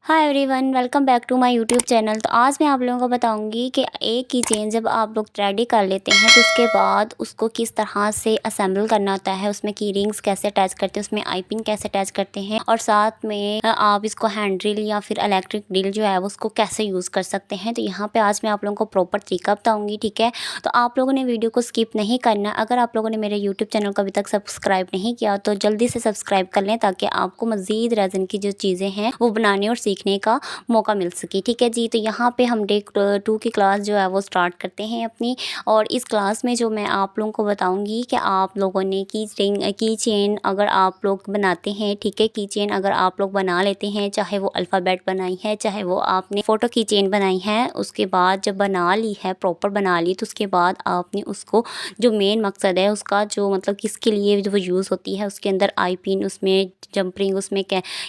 Hi everyone, welcome back to my YouTube channel. तो आज मैं आप लोगों को बताऊंगी कि एक की चेन जब आप लोग रेडी कर लेते हैं तो उसके बाद उसको किस तरह से असेंबल करना होता है, उसमें की रिंग्स कैसे अटैच करते हैं, उसमें आई पिन कैसे अटैच करते हैं और साथ में आप इसको हैंड ड्रिल या फिर इलेक्ट्रिक ड्रिल जो है वो उसको कैसे यूज़ कर सकते हैं। तो यहाँ पर आज मैं आप लोगों को प्रॉपर तरीका बताऊँगी, ठीक है। तो आप लोगों ने वीडियो को स्किप नहीं करना। अगर आप लोगों ने मेरे यूट्यूब चैनल को अभी तक सब्सक्राइब नहीं किया तो जल्दी से सब्सक्राइब कर लें, ताकि आपको मज़ीद रेज़न की जो चीज़ें हैं वो बनाने और सीखने का मौका मिल सके, ठीक है जी। तो यहाँ पे हम डे 2 की क्लास जो है वो स्टार्ट करते हैं अपनी। और इस क्लास में जो मैं आप लोगों को बताऊंगी कि आप लोगों ने की चेन अगर आप लोग बनाते हैं, ठीक है, की चेन अगर आप लोग बना लेते हैं, चाहे वो अल्फ़ाबेट बनाई है, चाहे वो आपने फ़ोटो की चेन बनाई है, उसके बाद जब बना ली है, प्रॉपर बना ली, तो उसके बाद आपने उसको जो मेन मकसद है उसका जो मतलब किसके लिए जो वो यूज़ होती है, उसके अंदर आई पिन, उसमें जंपरिंग, उसमें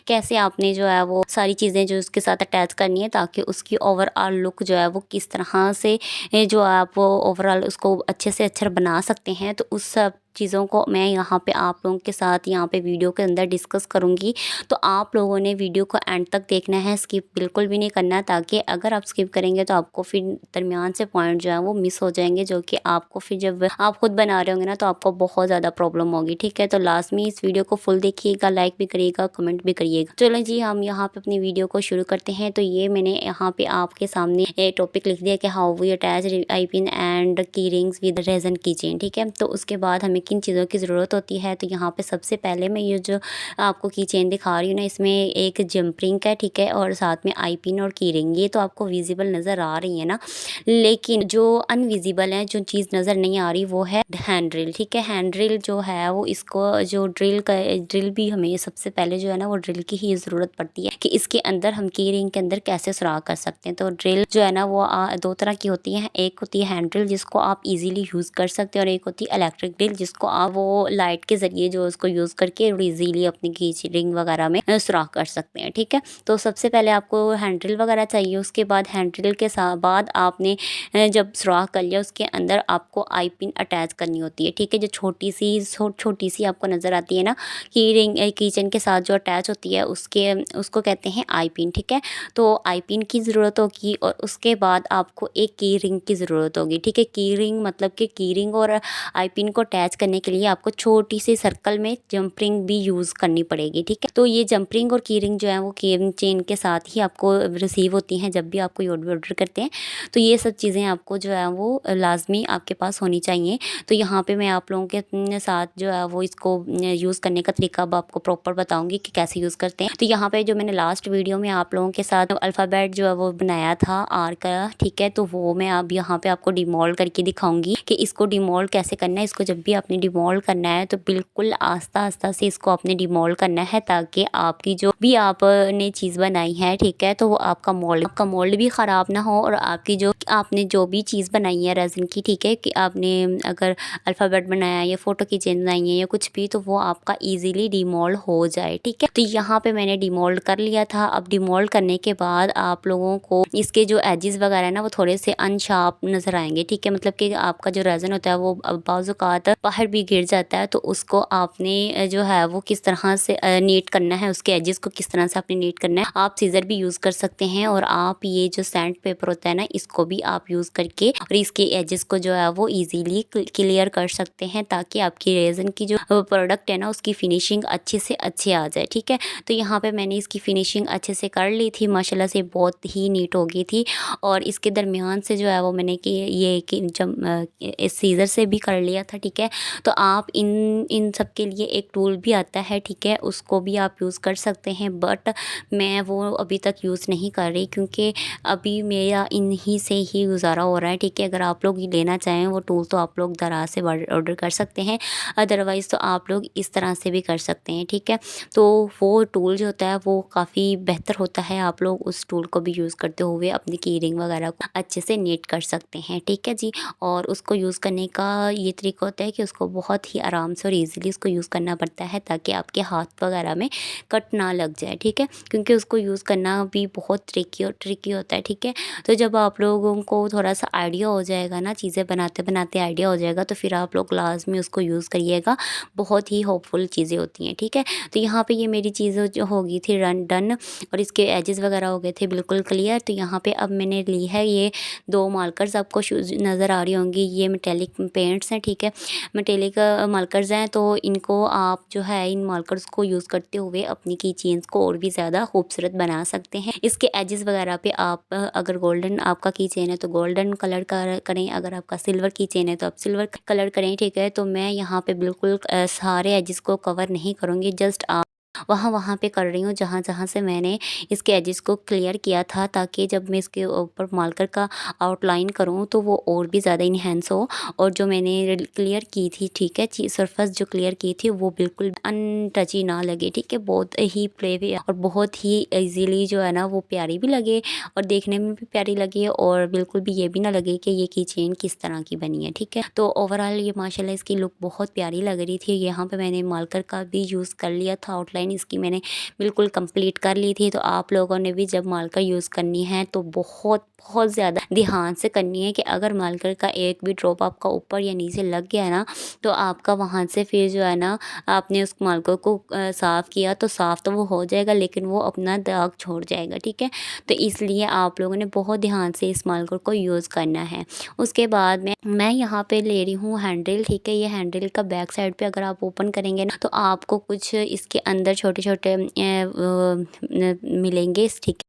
कैसे आपने जो है वो सारी चीज़ें जो उसके साथ अटैच करनी है, ताकि उसकी ओवरऑल लुक जो है वो किस तरह से जो आप वो ओवरऑल उसको अच्छे से अच्छा बना सकते हैं। तो उस सब चीज़ों को मैं यहाँ पे आप लोगों के साथ यहाँ पे वीडियो के अंदर डिस्कस करूँगी। तो आप लोगों ने वीडियो को एंड तक देखना है, स्किप बिल्कुल भी नहीं करना, ताकि अगर आप स्किप करेंगे तो आपको फिर दरमियान से पॉइंट जो है वो मिस हो जाएंगे, जो कि आपको फिर जब आप खुद बना रहे होंगे ना तो आपको बहुत ज़्यादा प्रॉब्लम होगी, ठीक है। तो लास्ट में इस वीडियो को फुल देखिएगा, लाइक भी करिएगा, कमेंट भी करिएगा। चलो जी, हम यहाँ पे अपनी वीडियो को शुरू करते हैं। तो ये मैंने यहाँ पे आपके सामने ये टॉपिक लिख दिया कि how we attach eye pin and key rings with resin key chain, ठीक है। तो उसके बाद हमें किन चीज़ों की ज़रूरत होती है। तो यहाँ पे सबसे पहले मैं ये जो आपको की चेन दिखा रही हूँ ना, इसमें एक जंप रिंग है, ठीक है, और साथ में आई पिन और की रिंग। ये तो आपको विजिबल नज़र आ रही है ना, लेकिन जो अनविजिबल है, जो चीज़ नज़र नहीं आ रही, वो है हैंड ड्रिल, ठीक है। हैंड ड्रिल जो है वो इसको जो ड्रिल भी हमें सबसे पहले जो है ना वो ड्रिल की ही ज़रूरत पड़ती है कि इसके अंदर हम की रिंग के अंदर कैसे सुराख कर सकते हैं। तो ड्रिल जो है ना वो दो तरह की होती है। एक होती है हैंड ड्रिल, जिसको आप इजीली यूज़ कर सकते हैं, और एक होती है इलेक्ट्रिक ड्रिल, जिसको आप वो लाइट के ज़रिए जो उसको यूज़ करके इजीली अपनी की रिंग वगैरह में सुराख कर सकते हैं, ठीक है। तो सबसे पहले आपको हैंड ड्रिल वगैरह चाहिए। उसके बाद हैंड ड्रिल के बाद आपने जब सुराख कर लिया, उसके अंदर आपको आई पिन अटैच करनी होती है, ठीक है। जो छोटी सी आपको नज़र आती है ना की रिंग किचन के साथ जो अटैच होती है, उसको कहते हैं आई पिन, ठीक है। तो आई पिन की ज़रूरत होगी, और उसके बाद आपको एक की रिंग की ज़रूरत होगी, ठीक है। की रिंग मतलब कि की रिंग और आई पिन को अटैच करने के लिए आपको छोटी सी सर्कल में जंपरिंग भी यूज़ करनी पड़ेगी, ठीक है। तो ये जंपरिंग और की रिंग जो है वो की चेन के साथ ही आपको रिसीव होती हैं जब भी आप कोई ऑर्डर करते हैं। तो ये सब चीज़ें आपको जो है वो लाजमी आपके पास होनी चाहिए। तो यहाँ पे मैं आप लोगों के साथ जो है वो इसको यूज़ करने का तरीका अब आपको प्रॉपर बताऊंगी कि कैसे यूज़ करते हैं। तो यहाँ पे जो मैंने लास्ट वीडियो में आप लोगों के साथ अल्फ़ाबेट जो है वो बनाया था आर का, ठीक है, तो वो मैं अब यहाँ पे आपको डिमोल्ड करके दिखाऊंगी कि इसको डिमोल्ड कैसे करना है। इसको जब भी आपने डिमोल्ड करना है तो बिल्कुल आस्ता आस्ता से इसको आपने डिमोल्ड करना है, ताकि आपकी जो भी आपने चीज़ बनाई है, ठीक है, तो वो आपका मोल्ड भी ख़राब ना हो, और आपकी जो आपने जो भी चीज़ बनाई है रेज़न की, ठीक है, कि आपने अगर अल्फ़ाबेट बनाया या फ़ोटो की चेन बनाई है या कुछ भी, तो वो आपका ईज़िली डिमोल्ड हो जाए, ठीक है। तो यहाँ पे मैंने डिमोल्ड कर लिया था। अब डिमोल्ड करने के बाद आप लोगों को इसके जो एजेस वगैरह है ना वो थोड़े से अनशार्प नज़र आएंगे, ठीक है। मतलब कि आपका जो रेज़न होता है वो बाज़-औक़ात बाहर भी गिर जाता है, तो उसको आपने जो है वो किस तरह से नीट करना है, उसके एजेस को किस तरह से आपने नीट करना है। आप सीज़र भी यूज़ कर सकते हैं, और आप ये जो सैंड पेपर होता है ना, इसको भी आप यूज़ करके और इसके एजेस को जो है वो इजीली क्लियर कर सकते हैं, ताकि आपकी रेज़न की जो प्रोडक्ट है ना उसकी फिनिशिंग अच्छे से अच्छे आ जाए, ठीक है। तो यहाँ पे मैंने इसकी फिनिशिंग अच्छे से कर ली थी, माशाल्लाह से बहुत ही नीट हो गई थी। और इसके दरमियान से जो है वो मैंने कि जब इस सीज़र से भी कर लिया था, ठीक है। तो आप इन सब के लिए एक टूल भी आता है, ठीक है, उसको भी आप यूज़ कर सकते हैं, बट मैं वो अभी तक यूज़ नहीं कर रही, क्योंकि अभी मेरा इन्हीं से ही गुजारा हो रहा है, ठीक है। अगर आप लोग लेना चाहें वो टूल तो आप लोग दराज से ऑर्डर कर सकते हैं, अदरवाइज़ तो आप लोग इस तरह से भी कर सकते हैं, ठीक है। तो वो टूल जो होता है वो काफ़ी बेहतर होता है, आप लोग उस टूल को भी यूज़ करते हुए अपनी की रिंग वगैरह को अच्छे से नीट कर सकते हैं, ठीक है जी। और उसको यूज़ करने का ये तरीका होता है कि उसको आपको बहुत ही आराम से और ईज़िली उसको यूज़ करना पड़ता है, ताकि आपके हाथ वगैरह में कट ना लग जाए, ठीक है। क्योंकि उसको यूज़ करना भी बहुत ट्रिकी होता है, ठीक है। तो जब आप लोगों को थोड़ा-सा आइडिया हो जाएगा ना, चीज़ें बनाते-बनाते आइडिया हो जाएगा, तो फिर आप लोग लास्ट में उसको यूज़ करिएगा। बहुत ही होपफुल चीज़ें होती हैं, ठीक है। तो यहाँ पे ये मेरी चीज़ें जो हो गई थी डन, और इसके एजेस वगैरह हो गए थे बिल्कुल क्लियर। तो यहाँ पे अब मैंने ली है ये 2 मार्कर्स, आपको शूज़ नज़र आ रही होंगी, ये मेटेलिक पेंट्स हैं, ठीक है। मेटेलिक मार्कर्स हैं, तो इनको आप जो है इन मार्कर्स को यूज़ करते हुए अपनी की चेन्स को और भी ज़्यादा खूबसूरत बना सकते हैं। इसके एजेस वगैरह पे आप अगर गोल्डन आपका की चेन है तो गोल्डन कलर करें, अगर आपका सिल्वर की चेन है तो आप सिल्वर कलर करें, ठीक है। तो मैं यहाँ पे बिल्कुल सारे एजेस को कवर नहीं करूँगी, जस्ट वहाँ पे कर रही हूँ जहाँ से मैंने इसके एजेस को क्लियर किया था, ताकि जब मैं इसके ऊपर मार्कर का आउटलाइन करूँ तो वो और भी ज़्यादा इन्हेंस हो। और जो मैंने क्लियर की थी, ठीक है, सरफेस जो क्लियर की थी वो बिल्कुल अनटची ना लगे, ठीक है। बहुत ही प्ले वे और बहुत ही ईजीली जो है ना वो प्यारी भी लगे और देखने में भी प्यारी लगे, और बिल्कुल भी ये भी ना लगे कि ये की चेन किस तरह की बनी है, ठीक है। तो ओवरऑल ये माशाल्लाह इसकी लुक बहुत प्यारी लग रही थी। यहाँ पे मैंने मार्कर का भी यूज़ कर लिया था, आउटलाइन इसकी मैंने बिल्कुल कंप्लीट कर ली थी। तो आप लोगों ने भी जब मार्कर यूज़ करनी है तो बहुत ज़्यादा ध्यान से करनी है, कि अगर मार्कर का एक भी ड्रॉप आपका ऊपर या नीचे लग गया ना, तो आपका वहाँ से फिर जो है ना, आपने उस मार्कर को साफ़ किया तो साफ़ तो वो हो जाएगा, लेकिन वो अपना दाग छोड़ जाएगा, ठीक है। तो इसलिए आप लोगों ने बहुत ध्यान से इस मार्कर को यूज़ करना है। उसके बाद में मैं यहाँ पे ले रही हूँ हैंडल, ठीक है। ये हैंडल का बैक साइड पे अगर आप ओपन करेंगे ना, तो आपको कुछ इसके अंदर छोटे-छोटे मिलेंगे, ठीक है।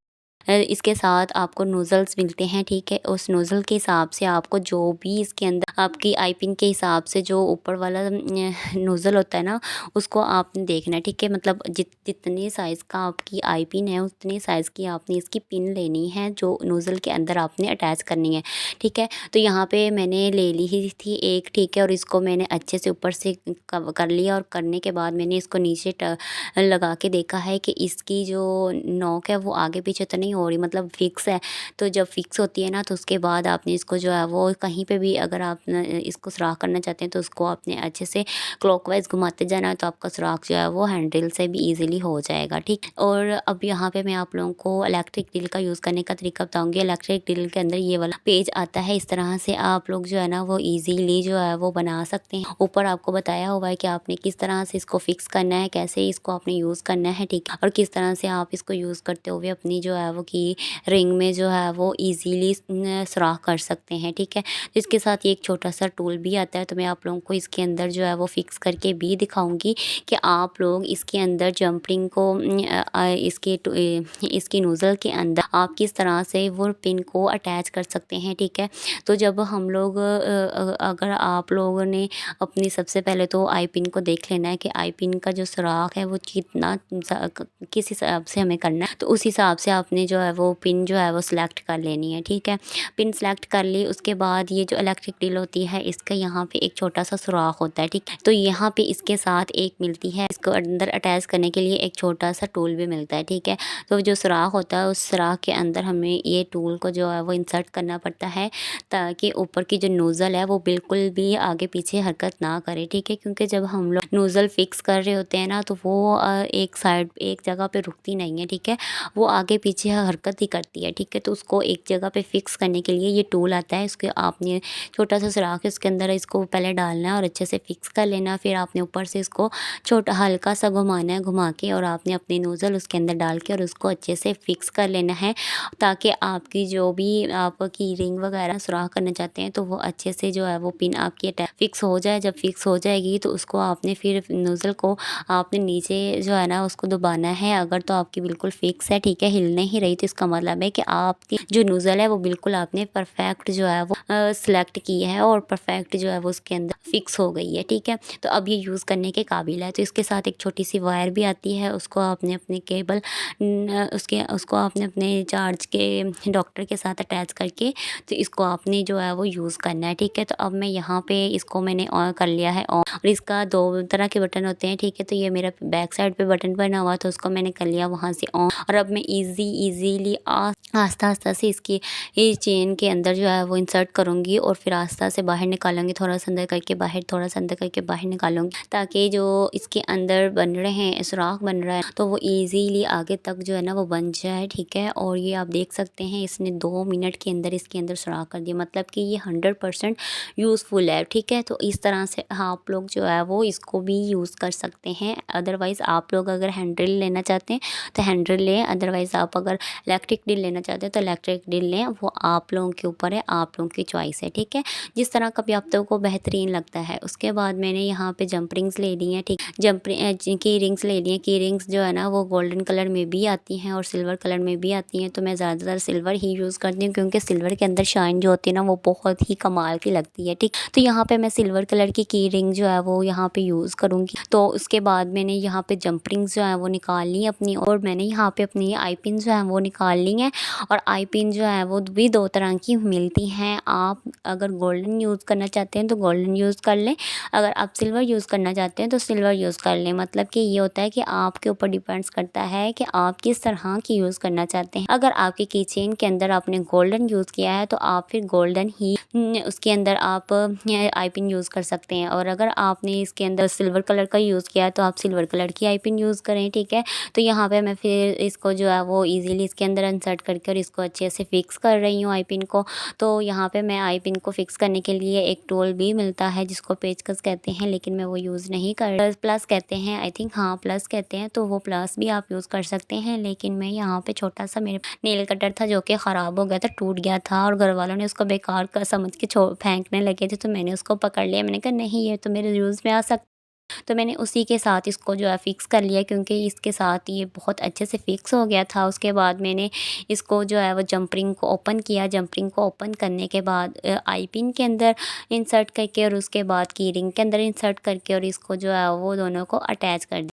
इसके साथ आपको नोज़ल्स मिलते हैं, ठीक है। उस नोज़ल के हिसाब से आपको जो भी इसके अंदर आपकी आई पिन के हिसाब से जो ऊपर वाला नोज़ल होता है ना, उसको आपने देखना है, ठीक है। मतलब जितने साइज़ का आपकी आई पिन है, उतनी साइज़ की आपने इसकी पिन लेनी है, जो नोज़ल के अंदर आपने अटैच करनी है, ठीक है। तो यहाँ पे मैंने ले ली ही थी एक, ठीक है, और इसको मैंने अच्छे से ऊपर से कर लिया, और करने के बाद मैंने इसको नीचे लगा के देखा है कि इसकी जो नोक है वो आगे पीछे तो नहीं हो रही, मतलब फिक्स है। तो जब फिक्स होती है ना, तो उसके बाद आपने इसको जो है वो कहीं पे भी अगर आप इसको सुराख करना चाहते हैं, तो उसको आपने अच्छे से क्लॉकवाइज घुमाते जाना है, तो आपका सुराख जो है वो हैंडल से भी ईजिली हो जाएगा, ठीक। और अब यहाँ पे मैं आप लोगों को इलेक्ट्रिक ड्रिल का यूज़ करने का तरीका बताऊँगी। इलेक्ट्रिक ड्रिल के अंदर ये वाला पेज आता है, इस तरह से आप लोग जो है ना वो ईज़िली जो है वो बना सकते हैं। ऊपर आपको बताया हुआ है कि आपने किस तरह से इसको फिक्स करना है, कैसे इसको आपने यूज़ करना है, ठीक है। और किस तरह से आप इसको यूज़ करते हुए अपनी जो है वो की रिंग में जो है वो ईज़िली सुराख कर सकते हैं, ठीक है। इसके साथ ये एक छोटा-सा टूल भी आता है, तो मैं आप लोगों को इसके अंदर जो है वो फिक्स करके भी दिखाऊँगी कि आप लोग इसके अंदर जंपरिंग को इसकी नोज़ल के अंदर आप किस तरह से वो पिन को अटैच कर सकते हैं, ठीक है। तो जब हम लोग अगर आप लोगों ने अपनी सबसे पहले तो आई पिन को देख लेना है कि आई पिन का जो सुराख है वो कितना किस हिसाब से हमें करना है, तो उस हिसाब से आपने जो है वो पिन जो है वो सिलेक्ट कर लेनी है, ठीक है। पिन सिलेक्ट कर ली, उसके बाद ये जो इलेक्ट्रिक ड्रिल होती है, इसका यहाँ पे एक छोटा सा सुराख होता है, ठीक। तो यहाँ पे इसके साथ एक मिलती है, इसको अंदर अटैच करने के लिए एक छोटा सा टूल भी मिलता है, ठीक है। तो जो सुराख होता है, उस सुराख के अंदर हमें ये टूल को जो है वो इंसर्ट करना पड़ता है, ताकि ऊपर की जो नोज़ल है वो बिल्कुल भी आगे पीछे हरकत ना करे, ठीक है। क्योंकि जब हम लोग नोज़ल फिक्स कर रहे होते हैं ना, तो वो एक जगह पे रुकती नहीं है, ठीक है। वो आगे पीछे हरकत ही करती है, ठीक है। तो उसको एक जगह पे फिक्स करने के लिए ये टूल आता है, इसके आपने छोटा सा सुराख है, उसके अंदर इसको पहले डालना है और अच्छे से फिक्स कर लेना। फिर आपने ऊपर से इसको छोटा हल्का सा घुमाना है, घुमा के, और आपने अपनी नोज़ल उसके अंदर डाल के और उसको अच्छे से फिक्स कर लेना है, ताकि आपकी जो भी आपकी रिंग वगैरह सुराख करना चाहते हैं, तो वो अच्छे से जो है वो पिन आपकी फिक्स हो जाए। जब फिक्स हो जाएगी तो उसको आपने फिर नोज़ल को आपने नीचे जो है ना उसको दबाना है। अगर तो आपकी बिल्कुल फिक्स है, ठीक है, हिल नहीं रही, तो इसका मतलब है कि आपकी जो नोज़ल है वो बिल्कुल आपने परफेक्ट जो है वो सिलेक्ट की है, और परफेक्ट जो है वो उसके अंदर फिक्स हो गई है, ठीक है। तो अब ये यूज़ करने के काबिल है। तो इसके साथ एक छोटी सी वायर भी आती है, उसको आपने अपने केबल उसको आपने अपने चार्ज के डॉक्टर के साथ अटैच करके तो इसको आपने जो है वो यूज़ करना है, ठीक है। तो अब मैं यहाँ पे इसको मैंने ऑन कर लिया है ऑन, और इसका 2 तरह के बटन होते हैं, ठीक है। तो ये मेरा बैक साइड पे बटन बना हुआ तो उसको मैंने कर लिया वहाँ से ऑन, और अब मैं ईज़िली आस्ता से इसकी ये चेन के अंदर जो है वो इंसर्ट करूँगी और फिर आस्ता से बाहर निकालूँगी, थोड़ा सा अंदर करके बाहर, थोड़ा सा अंदर करके बाहर निकालूँगी, ताकि जो इसके अंदर बन रहे हैं सुराख बन रहा है तो वो ईज़िली आगे तक जो है ना वो बन जाए, ठीक है। और ये आप देख सकते हैं इसने 2 मिनट के अंदर इसके अंदर सुराख कर दिया, मतलब कि ये 100% यूज़फुल है, ठीक है। तो इस तरह से आप लोग जो है वो इसको भी यूज़ कर सकते हैं। अदरवाइज़ आप लोग अगर हैंड ड्रिल लेना चाहते हैं तो हैंड ड्रिल लें, अदरवाइज़ आप अगर इलेक्ट्रिक ड्रिल लेना चाहते हैं तो इलेक्ट्रिक ड्रिल लें, वो आप लोगों के ऊपर है, आप लोगों की चॉइस है, ठीक है। जिस तरह का भी आप लोगों को बेहतरीन लगता है। उसके बाद मैंने यहाँ पे जंप रिंग्स ले ली हैं, ठीक, की रिंग्स ले ली हैं। की रिंग्स जो है ना वो गोल्डन कलर में भी आती हैं और सिल्वर कलर में भी आती हैं, तो मैं ज़्यादातर सिल्वर ही यूज़ करती हूँ क्योंकि सिल्वर के अंदर शाइन जो होती है ना वो बहुत ही कमाल की लगती है, ठीक। तो यहाँ पे मैं सिल्वर कलर की रिंग जो है वो यहाँ पे यूज़ करूँगी। तो उसके बाद मैंने यहाँ पे जंप रिंग्स जो है वो निकाल ली अपनी, और मैंने यहाँ पे अपनी आई पिन जो है वो निकाल ली हैं। और आई पिन जो है वो भी 2 तरह की मिलती हैं। आप अगर गोल्डन यूज़ करना चाहते हैं तो गोल्डन यूज़ कर लें, अगर आप सिल्वर यूज़ करना चाहते हैं तो सिल्वर यूज़ कर लें। मतलब कि ये होता है कि आपके ऊपर डिपेंड्स करता है कि आप किस तरह की यूज़ करना चाहते हैं। अगर आपकी की चेन के अंदर आपने गोल्डन यूज़ किया है तो आप फिर गोल्डन ही उसके अंदर आप आई पिन यूज़ कर सकते हैं, और अगर आपने इसके अंदर सिल्वर कलर का यूज़ किया है तो आप सिल्वर कलर की आई पिन यूज़ करें, ठीक है। तो यहाँ पे मैं फिर इसको जो है वो ईज़िली इसके अंदर इंसर्ट करके और इसको अच्छे से फिक्स कर रही हूँ आई पिन को। तो यहाँ पे मैं आई पिन को फिक्स करने के लिए एक टूल भी मिलता है जिसको पेचकस कहते हैं, लेकिन मैं वो यूज़ नहीं कर, प्लस कहते हैं आई थिंक, हाँ प्लस कहते हैं, तो वो प्लस भी आप यूज़ कर सकते हैं। लेकिन मैं यहाँ पे छोटा सा मेरे नेल कटर था जो कि ख़राब हो गया था, टूट गया था, और घर वालों ने उसको बेकार का समझ के फेंकने लगे थे, तो मैंने उसको पकड़ लिया। मैंने कहा नहीं ये तो मेरे यूज़ में आ सकता, तो मैंने उसी के साथ इसको जो है फ़िक्स कर लिया, क्योंकि इसके साथ ये बहुत अच्छे से फ़िक्स हो गया था। उसके बाद मैंने इसको जो है वो जंप रिंग को ओपन किया। जंप रिंग को ओपन करने के बाद आई पिन के अंदर इंसर्ट करके और उसके बाद की रिंग के अंदर इंसर्ट करके और इसको जो है वो दोनों को अटैच कर दिया।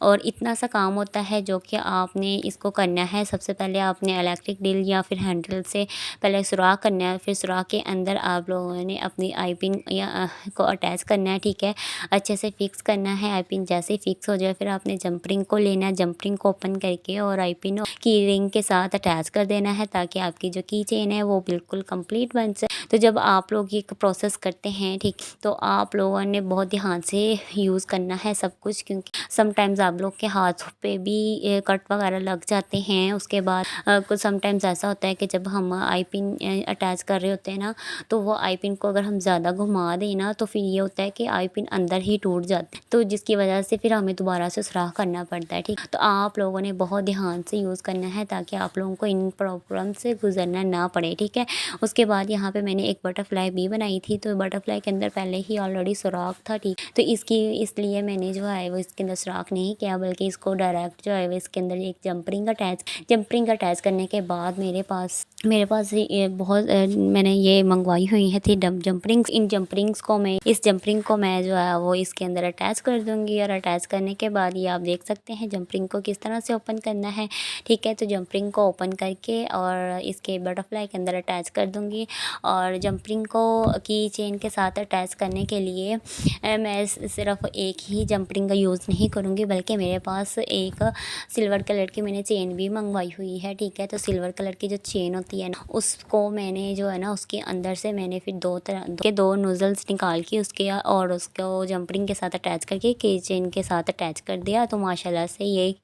और इतना सा काम होता है जो कि आपने इसको करना है। सबसे पहले आपने इलेक्ट्रिक ड्रिल या फिर हैंड ड्रिल से पहले सुराख करना है, फिर सुराख के अंदर आप लोगों ने अपनी आई पिन या को अटैच करना है, ठीक है। अच्छे से फिक्स करना है। आई पिन जैसे ही फिक्स हो जाए फिर आपने जंप रिंग को लेना है, जंप रिंग को ओपन करके और आई पिन की रिंग के साथ अटैच कर देना है, ताकि आपकी जो की चेन है वो बिल्कुल कंप्लीट बन जाए। तो जब आप लोग ये प्रोसेस करते हैं, ठीक, तो आप लोगों ने बहुत ध्यान से यूज़ करना है सब कुछ, क्योंकि समटाइम्स आप लोग के हाथों पे भी कट वगैरह लग जाते हैं। उसके बाद कुछ समटाइम्स ऐसा होता है कि जब हम आई पिन अटैच कर रहे होते हैं ना, तो वो आई पिन को अगर हम ज़्यादा घुमा दें ना तो फिर ये होता है कि आई पिन अंदर ही टूट जाती है, तो जिसकी वजह से फिर हमें दोबारा से सुराख करना पड़ता है, ठीक। तो आप लोगों ने बहुत ध्यान से यूज़ करना है ताकि आप लोगों को इन प्रॉब्लम से गुजरना ना पड़े, ठीक है। उसके बाद यहाँ पे मैंने एक बटरफ्लाई भी बनाई थी, तो बटरफ्लाई के अंदर पहले ही ऑलरेडी सुराख था, ठीक। तो इसलिए मैंने जो है वो इसके अंदर सुराख नहीं किया, बल्कि इसको डायरेक्ट जो है वो इसके अंदर एक जंप रिंग अटैच करने के बाद मेरे पास ये बहुत मैंने ये मंगवाई हुई है थी जंप रिंग्स। इन जंप रिंग्स को मैं जो है वो इसके अंदर अटैच कर दूँगी, और अटैच करने के बाद ये आप देख सकते हैं जंप रिंग को किस तरह से ओपन करना है, ठीक है। तो जंप रिंग को ओपन करके और इसके बटरफ्लाई के अंदर अटैच कर दूँगी। और जंप रिंग को की चेन के साथ अटैच करने के लिए मैं सिर्फ एक ही जंप रिंग का यूज़ नहीं करूँगी, बल्कि मेरे पास एक सिल्वर कलर की मैंने चेन भी मंगवाई हुई है, ठीक है। तो सिल्वर कलर की जो चेन होती है ना, उसको मैंने जो है ना उसके अंदर से मैंने फिर दो नोज़ल्स निकाल के उसके और उसको जंप रिंग के साथ अटैच करके की चेन के साथ अटैच कर दिया। तो माशाल्लाह से ये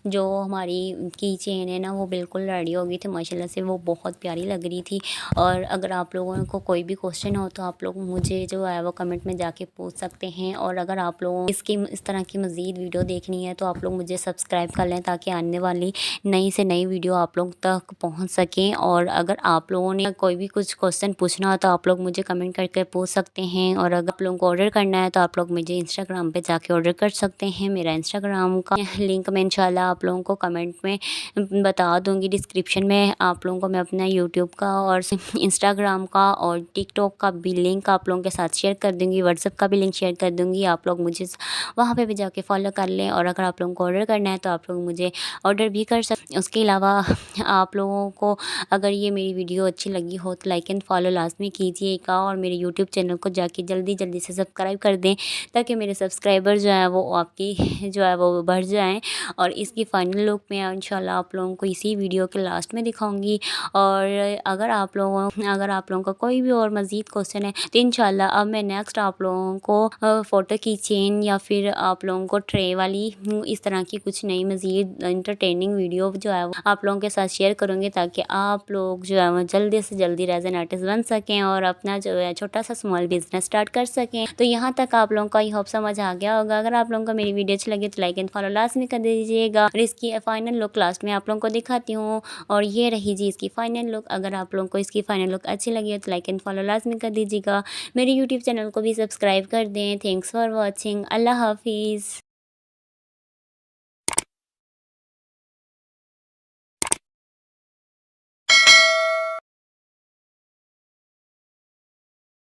जो हमारी की चेन है ना वो बिल्कुल रेडी हो गई थी। माशाल्लाह से वो बहुत प्यारी लग रही थी। और अगर आप लोगों को कोई भी क्वेश्चन हो तो आप लोग मुझे जो है वो कमेंट में जाके पूछ सकते हैं। और अगर आप लोगों इस तरह की मज़ीद वीडियो देखनी है तो आप लोग मुझे सब्सक्राइब कर लें, ताकि आने वाली नई से नई वीडियो आप लोग तक पहुंच सकें। और और अगर आप लोगों ने कोई भी कुछ क्वेश्चन पूछना हो तो आप लोग मुझे कमेंट करके पूछ सकते हैं। और अगर आप लोगों को ऑर्डर करना है तो आप लोग मुझे इंस्टाग्राम पे जाके ऑर्डर कर सकते हैं। मेरा इंस्टाग्राम का लिंक मैं इंशाल्लाह आप लोगों को कमेंट में बता दूँगी। डिस्क्रिप्शन में आप लोगों को मैं अपना यूट्यूब का और इंस्टाग्राम का और टिकटॉक का भी लिंक आप लोगों के साथ शेयर कर दूँगी। व्हाट्सएप का भी लिंक शेयर कर दूँगी। आप लोग मुझे वहाँ पे भी जाके फॉलो कर लें। और अगर आप लोगों को ऑर्डर करना है तो आप लोग मुझे ऑर्डर भी कर सकते। उसके अलावा आप लोगों को अगर ये मेरी वीडियो अच्छी लगी हो तो लाइक एंड फॉलो लाज़मी कीजिएगा। और मेरे यूट्यूब चैनल को जाके जल्दी जल्दी से सब्सक्राइब कर दें ताकि मेरे सब्सक्राइबर जो है वो आपकी जो है वो बढ़ जाएँ। और इसकी फ़ाइनल लुक मैं इंशाल्लाह आप लोगों को इसी वीडियो के लास्ट में दिखाऊंगी। और अगर आप लोगों का कोई भी और मज़ीद क्वेश्चन है तो इंशाल्लाह अब मैं नेक्स्ट आप लोगों को फ़ोटो की चेन या फिर आप लोगों को ट्रे वाली इस तरह की कुछ नई मज़ीद इंटरटेनिंग वीडियो जो है वो आप लोगों के साथ शेयर करूँगी ताकि आप लोग जो है वो जल्दी से जल्दी रेज़न आर्टिस्ट बन सकें और अपना जो है छोटा सा स्मॉल बिजनेस स्टार्ट कर सकें। तो यहाँ तक आप लोगों को आई होप समझ आ गया होगा। अगर आप लोगों को मेरी वीडियो अच्छी लगी तो लाइक एंड फॉलो लाजमी कर दीजिएगा। और इसकी फाइनल लुक लास्ट में आप लोगों को दिखाती हूँ। और ये रही जी इसकी फ़ाइनल लुक। अगर आप लोगों को इसकी फ़ाइनल लुक अच्छी लगी है तो लाइक एंड फॉलो लाजमी कर दीजिएगा। मेरे यूट्यूब चैनल को भी सब्सक्राइब कर दें। Thanks for watching. अल्लाह हाफिज़।